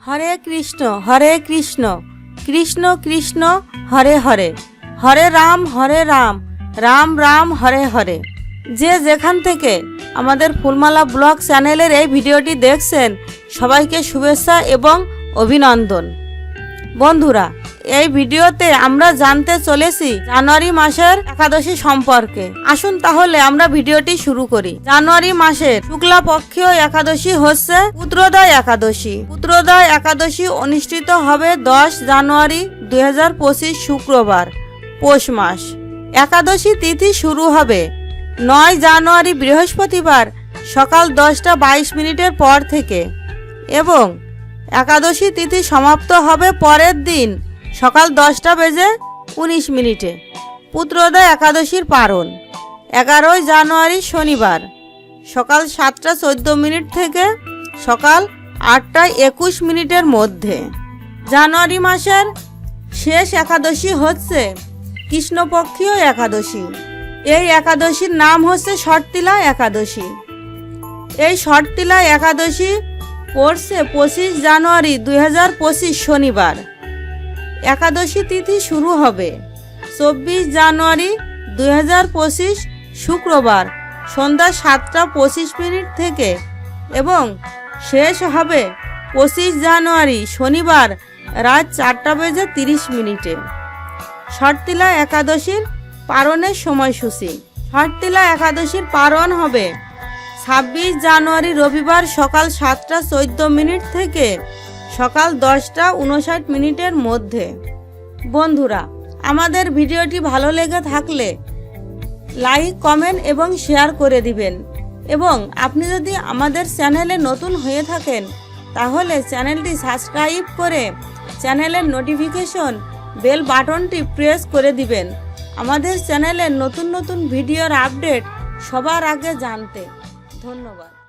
হরে কৃষ্ণ কৃষ্ণ কৃষ্ণ হরে হরে, হরে রাম রাম রাম হরে হরে। যে যেখান থেকে আমাদের ফুলমালা ব্লগ চ্যানেলের এই ভিডিওটি দেখছেন, সবাইকে শুভেচ্ছা এবং অভিনন্দন। বন্ধুরা, এই ভিডিওতে আমরা জানতে চলেছি জানুয়ারি মাসের একাদশী সম্পর্কে। আসুন তাহলে আমরা ভিডিওটি শুরু করি। জানুয়ারি মাসের শুক্লা পক্ষীয় একাদশী হচ্ছে পুত্রোদয় একাদশী। পুত্রোদয় একাদশী অনুষ্ঠিত হবে 10 জানুয়ারি 2025 শুক্রবার, পৌষ মাস। একাদশী তিথি শুরু হবে 9 জানুয়ারি বৃহস্পতিবার সকাল 10:22 পর থেকে এবং একাদশী তিথি সমাপ্ত হবে পরের দিন সকাল 10:19। পুত্রোদয় একাদশীর পারণ 11 জানুয়ারি শনিবার সকাল 7:14 থেকে সকাল 8:21 মধ্যে। জানুয়ারি মাসের শেষ একাদশী হচ্ছে কৃষ্ণপক্ষীয় একাদশী। এই একাদশীর নাম হচ্ছে ষটতিলা একাদশী। এই ষটতিলা একাদশী পড়ছে 25 জানুয়ারি 2025 শনিবার। একাদশী তিথি শুরু হবে 24 জানুয়ারি 2025 শুক্রবার সন্ধ্যা 7:25 থেকে এবং শেষ হবে 25 জানুয়ারি শনিবার রাত 4:30। ষটতিলা একাদশীর পারণের সময়সূচি। ষটতিলা একাদশীর পারণ হবে 26 জানুয়ারি রবিবার সকাল 7:14 থেকে সকাল 10:59 মধ্যে। বন্ধুরা, আমাদের ভিডিওটি ভালো লেগে থাকলে লাইক, কমেন্ট এবং শেয়ার করে দিবেন এবং আপনি যদি আমাদের চ্যানেলে নতুন হয়ে থাকেন তাহলে চ্যানেলটি সাবস্ক্রাইব করে চ্যানেলের নোটিফিকেশন বেল বাটনটি প্রেস করে দিবেন আমাদের চ্যানেলের নতুন নতুন ভিডিওর আপডেট সবার আগে জানতে। ধন্যবাদ।